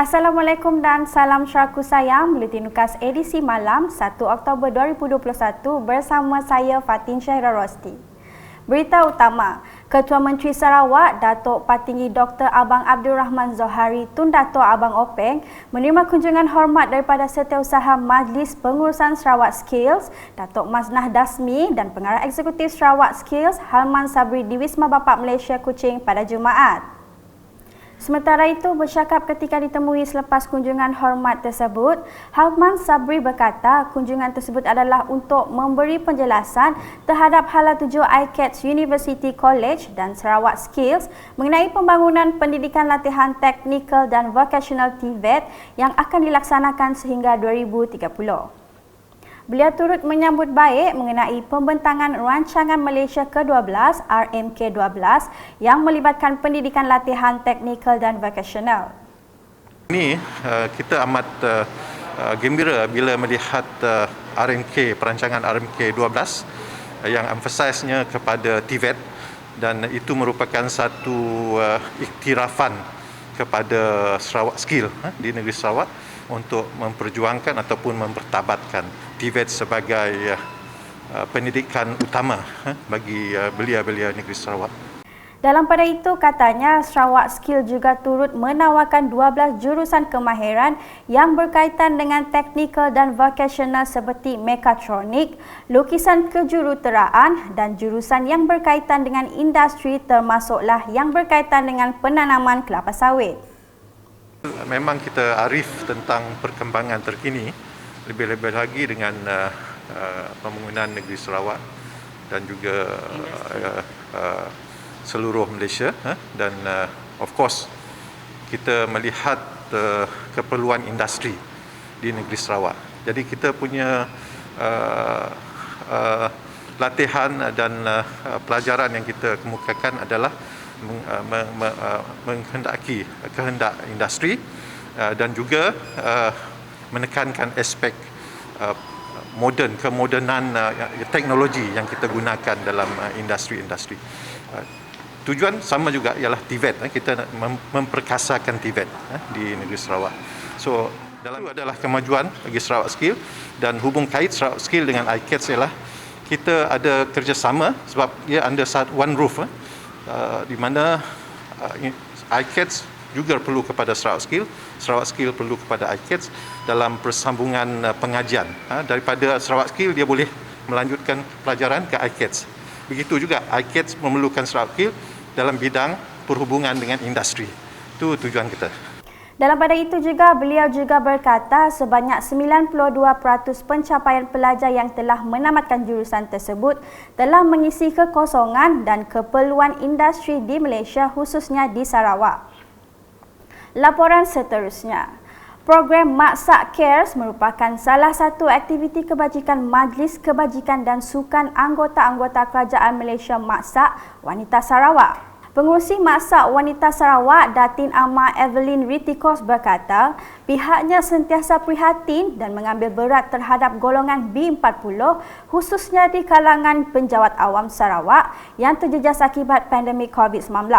Assalamualaikum dan salam syaraku sayang. Buletin Nukas edisi malam 1 Oktober 2021 bersama saya Fatin Syahira Rosti. Berita utama, Ketua Menteri Sarawak Datuk Patinggi Dr. Abang Abdul Rahman Zohari Tun Dato' Abang Openg menerima kunjungan hormat daripada Setiausaha Majlis Pengurusan Sarawak Skills Datuk Maznah Dasmi dan Pengarah Eksekutif Sarawak Skills Halman Sabri di Wisma Bapak Malaysia Kuching pada Jumaat. Sementara itu, bercakap ketika ditemui selepas kunjungan hormat tersebut, Halman Sabri berkata kunjungan tersebut adalah untuk memberi penjelasan terhadap hala tuju ICATS University College dan Sarawak Skills mengenai pembangunan pendidikan latihan teknikal dan vocational TVET yang akan dilaksanakan sehingga 2030. Beliau turut menyambut baik mengenai pembentangan Rancangan Malaysia ke-12 RMK-12 yang melibatkan pendidikan latihan teknikal dan vocational. Ini kita amat gembira bila melihat RMK, perancangan RMK-12 yang emphasize-nya kepada TVET dan itu merupakan satu iktirafan kepada Sarawak Skill di negeri Sarawak untuk memperjuangkan ataupun mempertabatkan TVET sebagai pendidikan utama bagi belia-belia negeri Sarawak. Dalam pada itu, katanya Sarawak Skill juga turut menawarkan 12 jurusan kemahiran yang berkaitan dengan teknikal dan vocational seperti mekatronik, lukisan kejuruteraan dan jurusan yang berkaitan dengan industri termasuklah yang berkaitan dengan penanaman kelapa sawit. Memang kita arif tentang perkembangan terkini, lebih-lebih lagi dengan pembangunan negeri Sarawak dan juga seluruh Malaysia dan of course kita melihat keperluan industri di negeri Sarawak. Jadi kita punya latihan dan pelajaran yang kita kemukakan adalah menghendaki kehendak industri dan juga menekankan aspek kemodernan teknologi yang kita gunakan dalam industri-industri. Tujuan sama juga ialah TVET, kita memperkasakan TVET di negeri Sarawak. So dalam itu adalah kemajuan bagi Sarawak Skill dan hubung kait Sarawak Skill dengan ICATS ialah kita ada kerjasama sebab ia under one roof. Di mana ICATS juga perlu kepada Sarawak Skill perlu kepada ICATS dalam persambungan pengajian. Daripada Sarawak Skill dia boleh melanjutkan pelajaran ke ICATS. Begitu juga ICATS memerlukan Sarawak Skill dalam bidang perhubungan dengan industri. Itu tujuan kita. Dalam pada itu juga, beliau juga berkata sebanyak 92% pencapaian pelajar yang telah menamatkan jurusan tersebut telah mengisi kekosongan dan keperluan industri di Malaysia khususnya di Sarawak. Laporan seterusnya. Program Maksak Cares merupakan salah satu aktiviti kebajikan Majlis Kebajikan dan Sukan anggota-anggota Kerajaan Malaysia Maksak Wanita Sarawak. Pengurusi Maksak Wanita Sarawak, Datin Amar Evelyn Ritikos berkata, pihaknya sentiasa prihatin dan mengambil berat terhadap golongan B40 khususnya di kalangan penjawat awam Sarawak yang terjejas akibat pandemik COVID-19.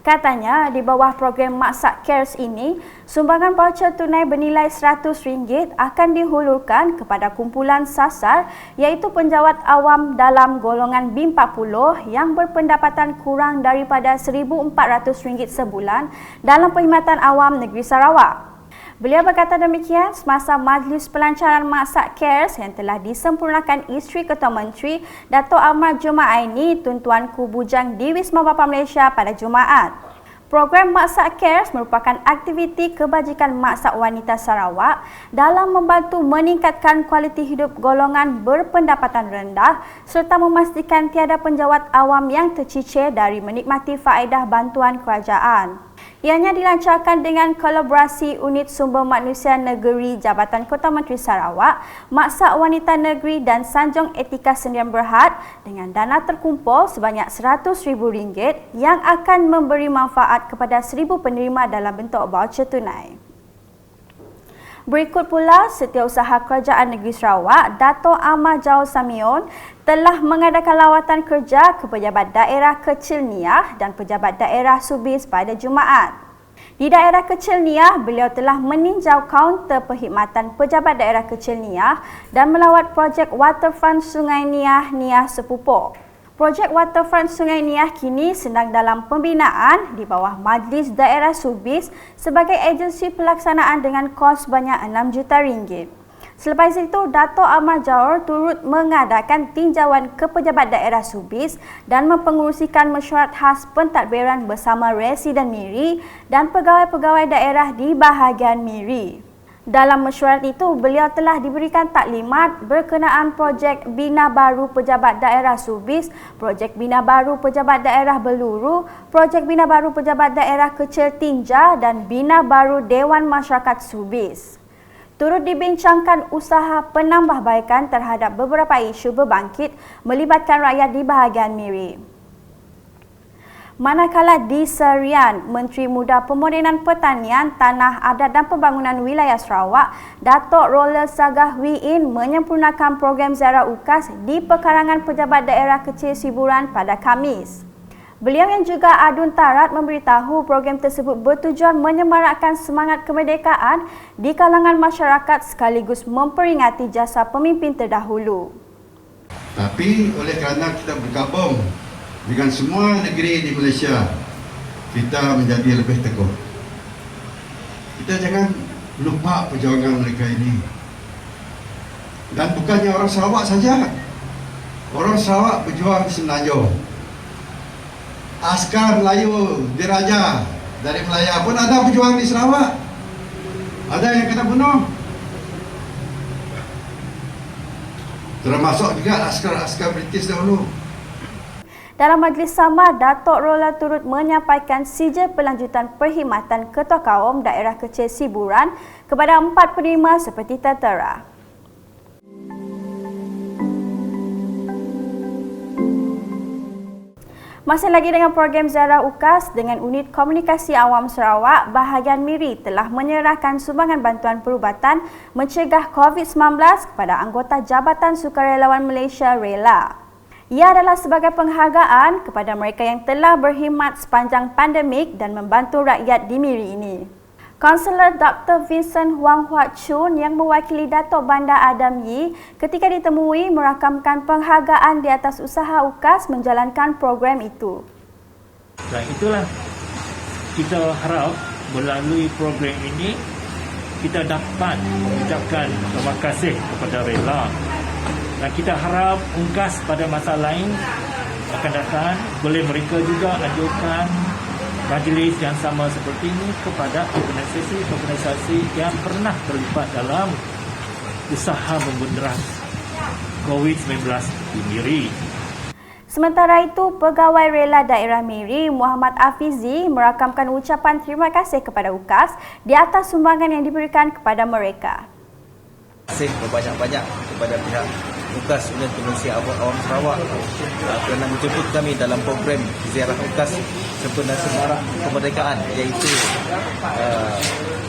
Katanya, di bawah program Maksak Cares ini, sumbangan voucher tunai bernilai RM100 akan dihulurkan kepada kumpulan sasar iaitu penjawat awam dalam golongan B40 yang berpendapatan kurang daripada RM1,400 sebulan dalam perkhidmatan awam negeri Sarawak. Beliau berkata demikian semasa majlis pelancaran Maksak Cares yang telah disempurnakan Isteri Ketua Menteri Dato' Amar Jumaini Tun Tuanku Bujang di Wisma Bapak Malaysia pada Jumaat. Program Maksak Cares merupakan aktiviti kebajikan maksak wanita Sarawak dalam membantu meningkatkan kualiti hidup golongan berpendapatan rendah serta memastikan tiada penjawat awam yang tercicir dari menikmati faedah bantuan kerajaan. Ianya dilancarkan dengan kolaborasi Unit Sumber Manusia Negeri Jabatan Ketua Menteri Sarawak, Maksak Wanita Negeri dan Sanjung Etika Sdn Berhad dengan dana terkumpul sebanyak RM100,000 yang akan memberi manfaat kepada 1,000 penerima dalam bentuk voucher tunai. Berikut pula, Setiausaha Kerajaan Negeri Sarawak, Dato' Amar Jauh Samion telah mengadakan lawatan kerja ke pejabat daerah Kecil Niah dan pejabat daerah Subis pada Jumaat. Di daerah Kecil Niah, beliau telah meninjau kaunter perkhidmatan pejabat daerah Kecil Niah dan melawat projek waterfront Sungai Niah, Niah Sepupok. Projek waterfront Sungai Niah kini sedang dalam pembinaan di bawah Majlis Daerah Subis sebagai agensi pelaksanaan dengan kos banyak RM6 juta. Selepas itu, Dato' Amar Jaor turut mengadakan tinjauan ke pejabat daerah Subis dan mempengerusikan mesyuarat khas pentadbiran bersama residen Miri dan pegawai-pegawai daerah di bahagian Miri. Dalam mesyuarat itu, beliau telah diberikan taklimat berkenaan projek Bina Baru Pejabat Daerah Subis, projek Bina Baru Pejabat Daerah Beluru, projek Bina Baru Pejabat Daerah Kecil Tinja dan Bina Baru Dewan Masyarakat Subis. Turut dibincangkan usaha penambahbaikan terhadap beberapa isu berbangkit melibatkan rakyat di bahagian Miri. Manakala di Serian, Menteri Muda Pemodenan Pertanian, Tanah Adat dan Pembangunan Wilayah Sarawak, Dato' Roller Sagah Wiin menyempurnakan program ziarah UKAS di pekarangan pejabat daerah Kecil Siburan pada Khamis. Beliau yang juga adun tarat memberitahu program tersebut bertujuan menyemarakkan semangat kemerdekaan di kalangan masyarakat sekaligus memperingati jasa pemimpin terdahulu. Tapi oleh kerana kita bergabung dengan semua negeri di Malaysia, kita menjadi lebih teguh. Kita jangan lupa perjuangan mereka ini. Dan bukannya orang Sarawak saja. Orang Sarawak berjuang di Semenanjung. Askar Melayu Diraja dari Melaya pun ada berjuang di Sarawak. Ada yang kena bunuh. Termasuk juga askar-askar British dahulu. Dalam majlis sama, Dato' Roller turut menyampaikan sijil pelanjutan perkhidmatan Ketua Kaum Daerah Kecil Siburan kepada 4 penerima seperti tertera. Masih lagi dengan program ziarah UKAS, dengan Unit Komunikasi Awam Sarawak, bahagian Miri telah menyerahkan sumbangan bantuan perubatan mencegah COVID-19 kepada anggota Jabatan Sukarelawan Malaysia Rela. Ia adalah sebagai penghargaan kepada mereka yang telah berkhidmat sepanjang pandemik dan membantu rakyat di Miri ini. Kaunselor Dr. Vincent Wang Huat Chun yang mewakili Dato' Bandar Adam Yee ketika ditemui merakamkan penghargaan di atas usaha UKAS menjalankan program itu. Dan itulah kita harap melalui program ini kita dapat mengucapkan terima kasih kepada Rela. Dan kita harap UKAS pada masa lain akan datang boleh mereka juga ajukan majlis yang sama seperti ini kepada organisasi yang pernah terlibat dalam usaha membenderas COVID-19 di Miri. Sementara itu, Pegawai Rela Daerah Miri, Muhammad Afizi, merakamkan ucapan terima kasih kepada UKAS di atas sumbangan yang diberikan kepada mereka. Terima kasih berbanyak-banyak kepada pihak UKAS Unit Komunikasi Awam Sarawak kerana menjemput kami dalam program ziarah UKAS sempena Semarak Kemerdekaan, iaitu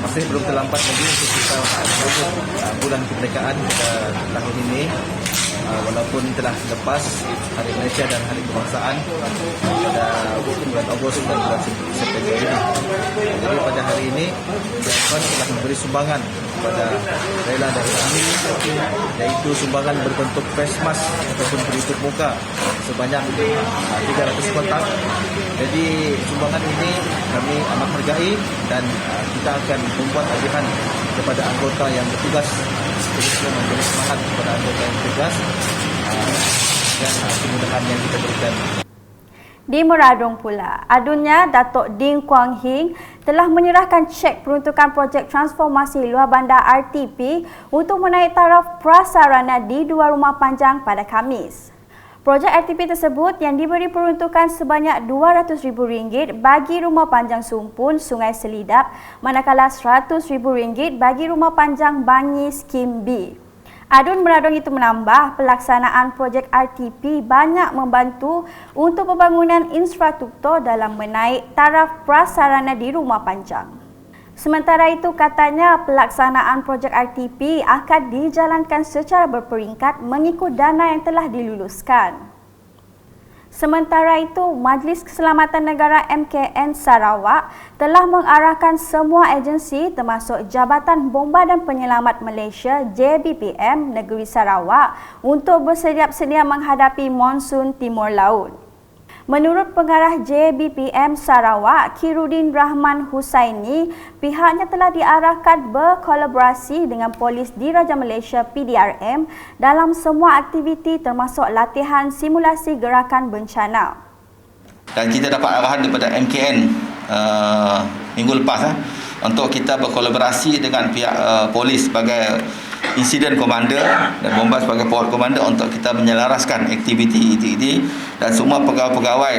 masih belum terlambat lagi untuk kita menyambut bulan kemerdekaan tahun ini, walaupun telah lepas Hari Malaysia dan Hari Kebangsaan pada bulan Ogos dan bulan September ini. Jadi pada hari ini Tuan telah memberi sumbangan kepada Rela Daerah kami, iaitu sumbangan berbentuk face mask ataupun pelitup muka sebanyak 300 kotak. Jadi sumbangan ini kami amat hargai dan kita akan membuat agihan kepada anggota yang bertugas untuk memberi semangat kepada anggota yang bertugas dan kemudahan yang kita berikan. Di Meradong pula, adunnya Datuk Ding Kuang Hing telah menyerahkan cek peruntukan projek transformasi luar bandar RTP untuk menaik taraf prasarana di 2 rumah panjang pada Khamis. Projek RTP tersebut yang diberi peruntukan sebanyak RM200,000 bagi rumah panjang Sumpun Sungai Selidap, manakala RM100,000 bagi rumah panjang Bangi Skim B. Adun Meradong itu menambah, pelaksanaan projek RTP banyak membantu untuk pembangunan infrastruktur dalam menaik taraf prasarana di rumah panjang. Sementara itu, katanya pelaksanaan projek RTP akan dijalankan secara berperingkat mengikut dana yang telah diluluskan. Sementara itu, Majlis Keselamatan Negara MKN Sarawak telah mengarahkan semua agensi termasuk Jabatan Bomba dan Penyelamat Malaysia JBPM Negeri Sarawak untuk bersedia sedia menghadapi monsun Timur Laut. Menurut pengarah JBPM Sarawak, Khairuddin Rahman Husaini, pihaknya telah diarahkan berkolaborasi dengan Polis Diraja Malaysia PDRM dalam semua aktiviti termasuk latihan simulasi gerakan bencana. Dan kita dapat arahan daripada MKN minggu lepas untuk kita berkolaborasi dengan pihak polis sebagai insiden komander dan bomba sebagai power komander untuk kita menyelaraskan aktiviti ini dan semua pegawai-pegawai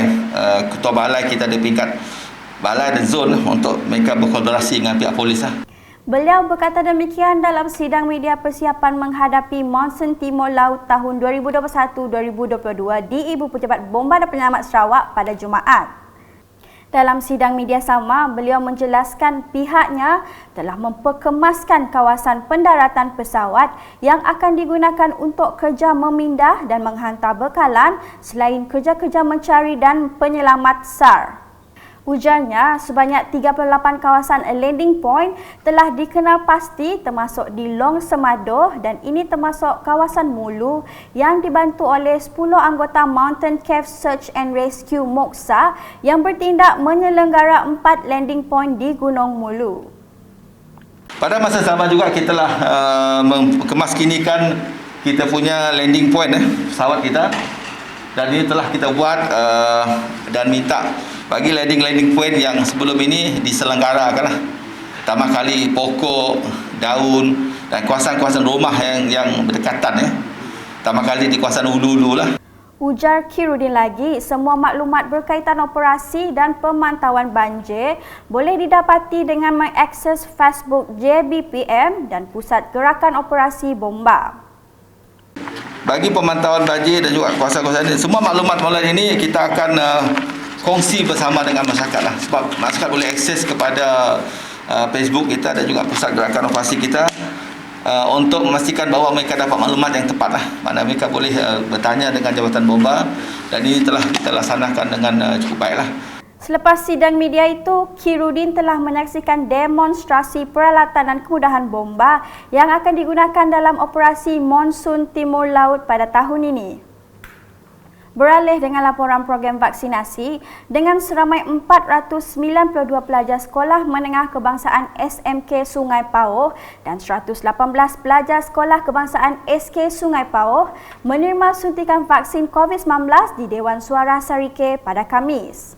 ketua balai kita di peringkat balai dan zon untuk mereka berkolaborasi dengan pihak polis. Beliau berkata demikian dalam sidang media persiapan menghadapi monsun Timur Laut tahun 2021-2022 di Ibu Pejabat Bomba dan Penyelamat Sarawak pada Jumaat. Dalam sidang media sama, beliau menjelaskan pihaknya telah memperkemaskan kawasan pendaratan pesawat yang akan digunakan untuk kerja memindah dan menghantar bekalan selain kerja-kerja mencari dan penyelamat SAR. Ujarnya, sebanyak 38 kawasan landing point telah dikenal pasti termasuk di Long Semadoh dan ini termasuk kawasan Mulu yang dibantu oleh 10 anggota Mountain Cave Search and Rescue Moksa yang bertindak menyelenggara 4 landing point di Gunung Mulu. Pada masa sama juga kita telah mengkemaskinikan kita punya landing point pesawat kita dan ini telah kita buat dan minta bagi landing point yang sebelum ini diselenggarakan pertama kali pokok, daun dan kawasan-kawasan rumah yang berdekatan pertama kali di kawasan Ulu-Ulu lah. Ujar Khairuddin lagi, semua maklumat berkaitan operasi dan pemantauan banjir boleh didapati dengan mengakses Facebook JBPM dan Pusat Gerakan Operasi Bomba. Bagi pemantauan banjir dan juga kawasan-kawasan ini, semua maklumat mulai ini kita akan kongsi bersama dengan masyarakat lah. Sebab masyarakat boleh akses kepada Facebook kita dan juga Pusat Gerakan Operasi kita untuk memastikan bahawa mereka dapat maklumat yang tepat lah. Mana mereka boleh bertanya dengan Jabatan Bomba dan ini telah kita laksanakan dengan cukup baik lah. Selepas sidang media itu, Khairuddin telah menyaksikan demonstrasi peralatan dan kemudahan bomba yang akan digunakan dalam operasi monsun Timur Laut pada tahun ini. Beralih dengan laporan program vaksinasi, dengan seramai 492 pelajar sekolah menengah kebangsaan SMK Sungai Pauh dan 118 pelajar sekolah kebangsaan SK Sungai Pauh menerima suntikan vaksin COVID-19 di Dewan Suara Sarike pada Khamis.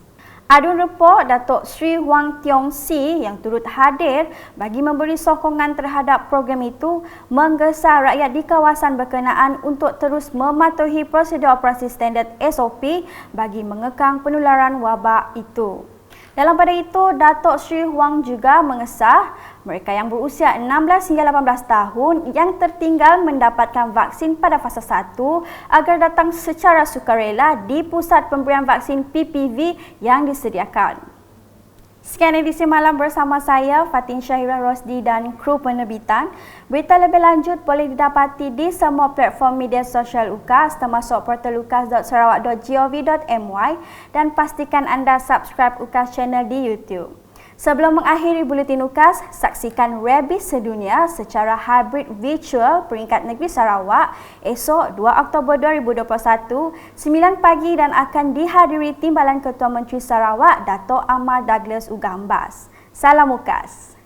Adun report Datuk Sri Wang Tiong Si yang turut hadir bagi memberi sokongan terhadap program itu menggesa rakyat di kawasan berkenaan untuk terus mematuhi prosedur operasi standard SOP bagi mengekang penularan wabak itu. Dalam pada itu, Datuk Sri Wang juga mengesah mereka yang berusia 16 hingga 18 tahun yang tertinggal mendapatkan vaksin pada fasa 1 agar datang secara sukarela di pusat pemberian vaksin PPV yang disediakan. Sekian edisi malam bersama saya, Fatin Syahira Rosdi dan kru penerbitan. Berita lebih lanjut boleh didapati di semua platform media sosial UKAS termasuk portal ukas.sarawak.gov.my dan pastikan anda subscribe UKAS channel di YouTube. Sebelum mengakhiri buletin UKAS, saksikan Rabies Sedunia secara hybrid virtual peringkat negeri Sarawak esok 2 Oktober 2021, 9 pagi dan akan dihadiri Timbalan Ketua Menteri Sarawak, Dato' Amar Douglas Ugambas. Salam UKAS.